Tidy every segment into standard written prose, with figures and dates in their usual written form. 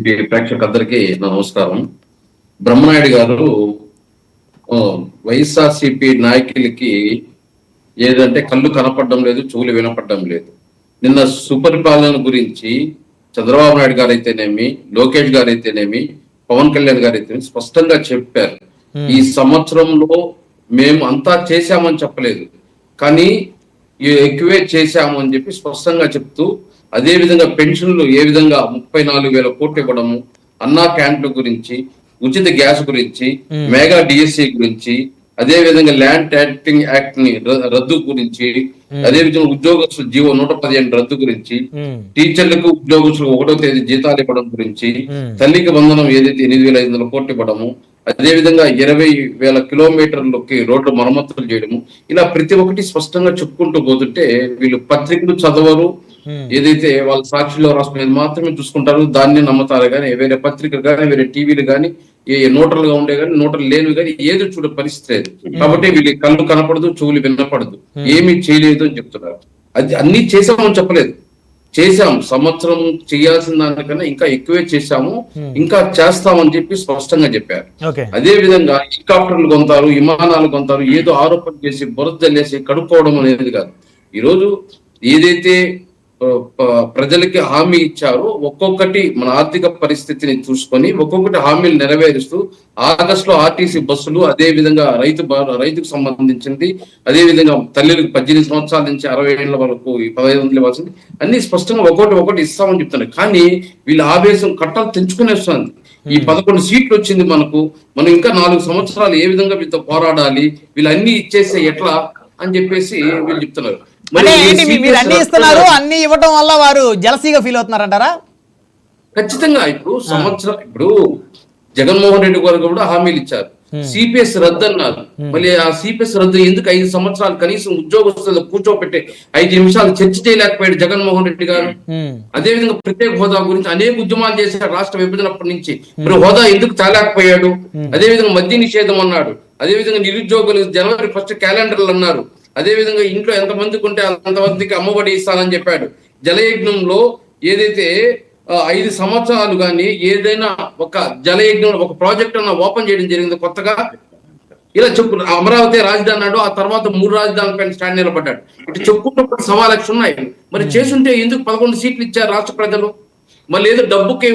వైఎస్ఆర్సీపీ ప్రేక్షకులందరికీ నా నమస్కారం. బ్రహ్మనాయుడు గారు వైఎస్ఆర్సీపీ నాయకులకి ఏదంటే కళ్ళు కనపడడం లేదు, చెవులు వినపడడం లేదు. నిన్న సుపరిపాలన గురించి చంద్రబాబు నాయుడు గారు అయితేనేమి, లోకేష్ గారు అయితేనేమి, పవన్ కళ్యాణ్ గారు అయితేనేమి స్పష్టంగా చెప్పారు. ఈ సంవత్సరంలో మేము అంతా చేశామని చెప్పలేదు, కానీ ఎక్కువే చేశాము అని చెప్పి స్పష్టంగా చెప్తూ, అదే విధంగా పెన్షన్లు ఏ విధంగా 34,000 కోట్లు ఇవ్వడము, అన్నా క్యాంప్ల గురించి, ఉచిత గ్యాస్ గురించి, మెగా డిఎస్సి గురించి, అదే విధంగా ల్యాండ్ ట్యాక్సింగ్ యాక్ట్ ని రద్దు గురించి, అదే విధంగా ఉద్యోగస్తులు జీవో 115 రద్దు గురించి, టీచర్లకు ఉద్యోగస్తులకు 1వ తేదీ జీతాలు ఇవ్వడం గురించి, తల్లికి వందనం ఏదైతే 8,500 కోట్లు ఇవ్వడము, అదే విధంగా 20,000 కిలోమీటర్లకి రోడ్లు మరమ్మతులు చేయడము, ఇలా ప్రతి ఒక్కటి స్పష్టంగా చెప్పుకుంటూ పోతుంటే వీళ్ళు పత్రికలు చదవరు. ఏదైతే వాళ్ళ సాక్షిలో రాసుకునేది మాత్రమే చూసుకుంటారు, దాన్ని నమ్ముతారు. కానీ వేరే పత్రికలు కానీ, వేరే టీవీలు కానీ, నోటర్లు గా ఉండే కానీ, నోటర్లు లేనివి కానీ ఏదో చూడ పరిస్థితి లేదు. కాబట్టి వీళ్ళకి కళ్ళు కనపడదు, చెవులు వినపడదు, ఏమీ చేయలేదు అని చెప్తున్నారు. అది అన్ని చేసామని చెప్పలేదు, చేశాం. సంవత్సరం చేయాల్సిన దానికన్నా ఇంకా ఎక్కువే చేశాము, ఇంకా చేస్తామని చెప్పి స్పష్టంగా చెప్పారు. అదే విధంగా హెలికాప్టర్లు కొంటారు, విమానాలు కొంటారు, ఏదో ఆరోపణ చేసి బురద జల్లేసి కడుక్కోవడం అనేది కాదు. ఈరోజు ఏదైతే ప్రజలకి హామీ ఇచ్చారో ఒక్కొక్కటి మన ఆర్థిక పరిస్థితిని చూసుకొని ఒక్కొక్కటి హామీలు నెరవేరుస్తూ ఆగస్టులో ఆర్టీసీ బస్సులు, అదే విధంగా రైతుకు సంబంధించింది, అదే విధంగా తల్లిలకు 18 సంవత్సరాల నుంచి 60 ఏళ్ల వరకు 1,500 ఇవ్వాల్సింది అన్ని స్పష్టంగా ఒక్కొక్కటి ఇస్తామని చెప్తున్నారు. కానీ వీళ్ళ ఆవేశం కట్టాలు తెంచుకునేస్తుంది. ఈ 11 సీట్లు వచ్చింది మనకు, మనం ఇంకా 4 సంవత్సరాలు ఏ విధంగా వీళ్ళతో పోరాడాలి, వీళ్ళు అన్ని ఇచ్చేస్తే ఎట్లా అని చెప్పేసి వీళ్ళు చెప్తున్నారు. మీరు అన్ని ఇస్తున్నారు, అన్ని ఇవ్వడం వల్ల వారు జలసీగా ఫీల్ అవుతున్నారంటారా? ఖచ్చితంగా. ఇప్పుడు జగన్మోహన్ రెడ్డి గారు కూడా హామీలు ఇచ్చారు, సిపిఎస్ రద్దు అన్నారు. మళ్ళీ ఆ సిపిఎస్ రద్దు ఎందుకు 5 సంవత్సరాలు కనీసం ఉద్యోగస్తులు కూర్చోబెట్టి 5 నిమిషాలు చర్చ చేయలేకపోయాడు జగన్మోహన్ రెడ్డి గారు. అదే విధంగా ప్రత్యేక హోదా గురించి అనేక ఉద్యమాలు చేశారు రాష్ట్ర విభజనప్పటి నుంచి. మరి హోదా ఎందుకు తేలేకపోయాడు? అదే విధంగా మద్య నిషేధం అన్నాడు, అదే విధంగా నిరుద్యోగులు జనవరి 1 క్యాలెండర్లు అన్నారు, అదే విధంగా ఇంట్లో ఎంతమందికి ఉంటే అంతమందికి అమ్మఒడి ఇస్తానని చెప్పాడు. జలయజ్ఞంలో ఏదైతే 5 సంవత్సరాలు కానీ ఏదైనా ఒక జలయజ్ఞం ఒక ప్రాజెక్ట్ అన్న ఓపెన్ చేయడం జరిగింది కొత్తగా. ఇలా చెప్పు, అమరావతి రాజధాని అన్నాడు, ఆ తర్వాత 3 రాజధానుల పైన స్టాండ్ నిలబడ్డాడు. ఇటు చెప్పుకుంటే 1,00,000 ఉన్నాయి. మరి చేసుంటే ఎందుకు 11 సీట్లు ఇచ్చారు రాష్ట్ర ప్రజలు? మళ్ళీ ఏదో డబ్బుకి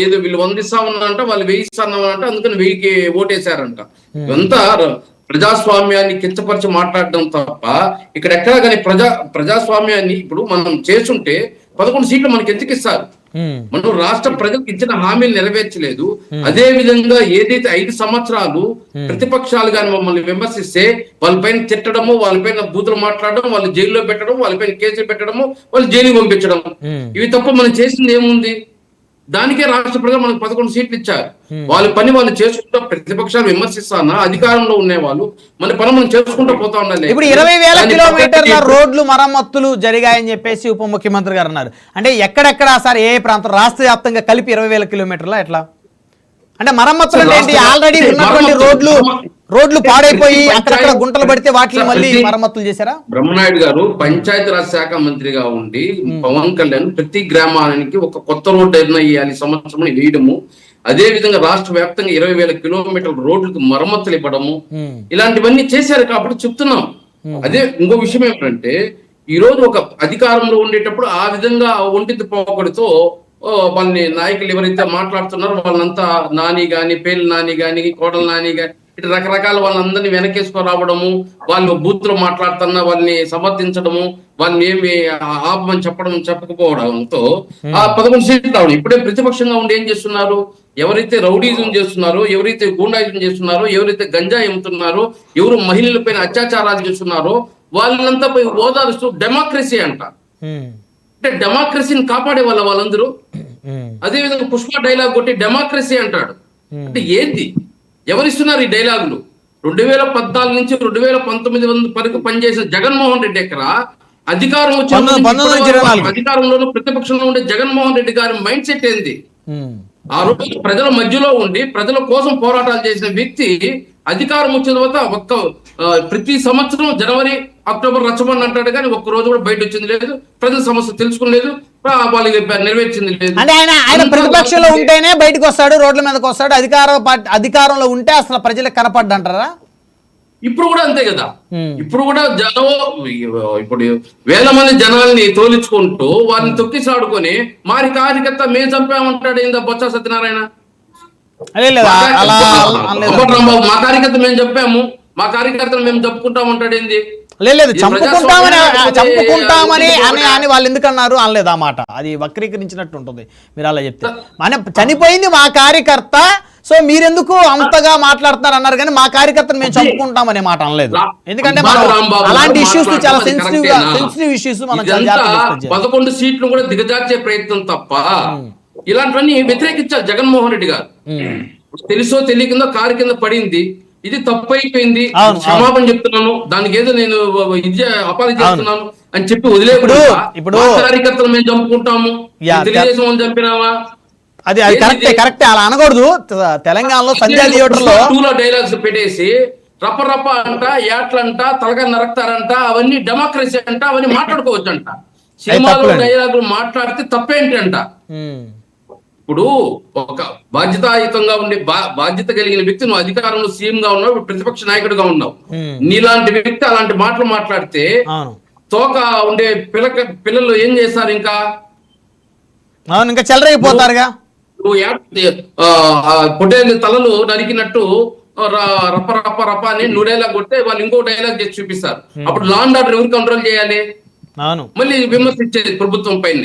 ఏదో వీళ్ళు 100 ఇస్తామన్నారంట, వాళ్ళు 1000 ఇస్తామన్నారంట, అందుకని 1000కి ఓటేశారంట. ఇదంతా ప్రజాస్వామ్యాన్ని కించపరిచి మాట్లాడడం తప్ప ఇక్కడ ఎక్కడా కానీ ప్రజాస్వామ్యాన్ని ఇప్పుడు మనం చేస్తుంటే 11 సీట్లు మనకి ఎందుకు ఇస్తారు? మనం రాష్ట్ర ప్రజలకు ఇచ్చిన హామీలు నెరవేర్చలేదు. అదే విధంగా ఏదైతే 5 సంవత్సరాలు ప్రతిపక్షాలు కానీ మమ్మల్ని విమర్శిస్తే వాళ్ళపైన తిట్టడము, వాళ్ళపైన బూతులు మాట్లాడడం, వాళ్ళు జైల్లో పెట్టడం, వాళ్ళపైన కేసులు పెట్టడము, వాళ్ళు జైలుకి పంపించడం, ఇవి తప్ప మనం చేసింది ఏముంది? దానికే రాష్ట్ర ప్రజలు మనకు 11 సీట్లు ఇచ్చారు. వాళ్ళ పని వాళ్ళు చేసుకుంటూ ప్రతిపక్షాలు విమర్శిస్తానా, అధికారంలో ఉండే వాళ్ళు మన పని మనం చేసుకుంటూ పోతా ఉండాలి. ఇప్పుడు 20,000 కిలోమీటర్ల రోడ్లు మరమ్మతులు జరిగాయని చెప్పేసి ఉప ముఖ్యమంత్రి గారు అన్నారు. అంటే ఎక్కడెక్కడ సార్, ఏ ప్రాంతం రాష్ట్ర వ్యాప్తంగా కలిపి 20,000 కిలోమీటర్ల ఎట్లా? అంటే మరమ్మతులు ఏంటి? ఆల్రెడీ ఉన్నటువంటి రోడ్లు పాడైపోయి అక్కడక్కడ గుంటలు పడితే వాటిని మళ్ళీ మరమ్మతులు చేశారా? బ్రహ్మనాయుడు గారు పంచాయతీరాజ్ శాఖ మంత్రిగా ఉండి పవన్ కళ్యాణ్ ప్రతి గ్రామానికి ఒక కొత్త రోడ్డు వేయాలి సంవత్సరం వేయడము, అదే విధంగా రాష్ట్ర వ్యాప్తంగా 20,000 కిలోమీటర్ల రోడ్లకు మరమ్మతులు ఇవ్వడము, ఇలాంటివన్నీ చేశారు. కాబట్టి చెప్తున్నాం. అదే ఇంకో విషయం ఏమిటంటే, ఈ రోజు ఒక అధికారంలో ఉండేటప్పుడు ఆ విధంగా ఒంటిది పోకడితో వాళ్ళని నాయకులు ఎవరైతే మాట్లాడుతున్నారో వాళ్ళంతా నాని గాని, పేర్లు నాని గాని, కోడల నాని గాని, ఇటు రకరకాల వాళ్ళందరినీ వెనకేసుకొని రావడము, వాళ్ళు బూత్లో మాట్లాడుతున్నా వాళ్ళని సమర్థించడము, వాళ్ళని ఏమి ఆపమని చెప్పకపోవడంతో ఆ 11 సీట్లు రావడం. ఇప్పుడే ప్రతిపక్షంగా ఉండి ఏం చేస్తున్నారు? ఎవరైతే రౌడీజం చేస్తున్నారో, ఎవరైతే గూండాయిజం చేస్తున్నారో, ఎవరైతే గంజాయి అమ్ముతున్నారో, ఎవరు మహిళలపైన అత్యాచారాలు చేస్తున్నారో వాళ్ళంతా పోయి ఓదారుస్తూ డెమోక్రసీ అంట. అంటే డెమోక్రసీని కాపాడే వాళ్ళందరూ. అదే విధంగా పుష్ప డైలాగ్ కొట్టి డెమోక్రసీ అంటాడు. అంటే ఏంటి? ఎవరిస్తున్నారు ఈ డైలాగులు? 2014 నుంచి 2019 వరకు పనిచేసిన జగన్మోహన్ రెడ్డి ఎక్కడ అధికారం వచ్చిన అధికారంలోనూ ప్రతిపక్షంలో ఉండే జగన్మోహన్ రెడ్డి గారి మైండ్ సెట్ ఏంది? ఆ రోజు ప్రజల మధ్యలో ఉండి ప్రజల కోసం పోరాటాలు చేసిన వ్యక్తి అధికారం వచ్చిన తర్వాత ప్రతి సంవత్సరం జనవరి అక్టోబర్ రచ్చబండి అంటాడు కానీ ఒక్క రోజు కూడా బయట వచ్చింది లేదు, ప్రజల సమస్య తెలుసుకులేదు, వాళ్ళకి నెరవేర్చింది లేదు. అంటే ఆయన ప్రతిపక్షంలో ఉంటేనే బయటకు వస్తాడు, రోడ్ల మీదకి వస్తాడు, అధికారంలో ఉంటే అసలు ప్రజలకు కనపడ్డంటారా? ఇప్పుడు కూడా అంతే కదా. ఇప్పుడు కూడా జనం ఇప్పుడు వేల మంది జనాల్ని తోలించుకుంటూ వారిని తొక్కిసాడుకొని మారి కార్యకర్త మేము చంపామంటాడు ఏందా బొత్స సత్యనారాయణ. మా కార్యకర్త మేము చెప్పాము, మా కార్యకర్తలు మేము చెప్పుకుంటామంటాడు ఏంది? లేదు చంపుకుంటామని అని వాళ్ళు ఎందుకు అన్నారు అనలేదు ఆ మాట. అది వక్రీకరించినట్టు ఉంటుంది మీరు అలా చెప్తే. మన చనిపోయింది మా కార్యకర్త, సో మీరెందుకు అంతగా మాట్లాడుతున్నారు అన్నారు, కానీ మా కార్యకర్తను మేము చంపుకుంటాం అనే మాట అనలేదు. ఎందుకంటే అలాంటి ఇష్యూస్ చాలా సెన్సిటివ్ ఇష్యూస్ మనం 11 సీట్లు కూడా దిగజార్చే ప్రయత్నం తప్ప ఇలాంటివన్నీ వ్యతిరేకించాలి జగన్మోహన్ రెడ్డి గారు. తెలుసో తెలియకుందో కారు కింద పడింది, ఇది తప్పు అయిపోయింది, క్షమాపణ చెప్తున్నాను, దానికి ఏదో నేను అపాధి చేస్తున్నాను అని చెప్పి వదిలేప్పుడు కార్యకర్తలు మేము చంపుకుంటాము, తెలుగుదేశం అని చంపినామా? అది కరెక్టే అలా అనకూడదు. తెలంగాణలో సంజయ్ థియేటర్లో డైలాగ్స్ పెట్టేసి రప్ప రప్ప అంట, యాట్లంట, తలగా నరక్తారంట, అవన్నీ డెమోక్రసీ అంట, అవన్నీ మాట్లాడుకోవచ్చు అంట. సినిమాలో డైలాగులు మాట్లాడితే తప్పేంటి అంట. ఇప్పుడు ఒక బాధ్యతాయుతంగా ఉండే బాధ్యత కలిగిన వ్యక్తి, నువ్వు అధికారంలో సీఎం గా ఉన్నావు, ప్రతిపక్ష నాయకుడిగా ఉన్నావు, నీలాంటి వ్యక్తి అలాంటి మాటలు మాట్లాడితే తోక ఉండే పిల్లలు ఏం చేస్తారు? ఇంకా చెలరైపోతారుగా. నువ్వు పొట్టేలు తలలు నరికినట్టు రప్ప రప్ప రప్ప అని నువ్వు డైలాగ్ కొడితే వాళ్ళు ఇంకో డైలాగ్ చేసి చూపిస్తారు. అప్పుడు లా అండ్ ఆర్డర్ ఎవరు కంట్రోల్ చేయాలి? మళ్ళీ విమర్శించేది ప్రభుత్వం పైన.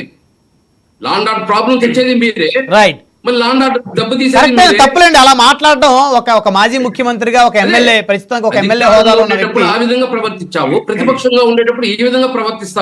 లా అండ్ ఆర్డర్ ప్రాబ్లం తెచ్చేది మీరే, మళ్ళీ లా అండ్ ఆర్డర్ దెబ్బ తీసేది తప్పులేండి. అలా మాట్లాడడం ఒక మాజీ ముఖ్యమంత్రిగా, ఒక ఎమ్మెల్యే, ప్రస్తుతానికి ఒక ఎమ్మెల్యే హోదాలో ఆ విధంగా ప్రవర్తించావు, ప్రతిపక్షంగా ఉండేటప్పుడు ఈ విధంగా ప్రవర్తిస్తావు.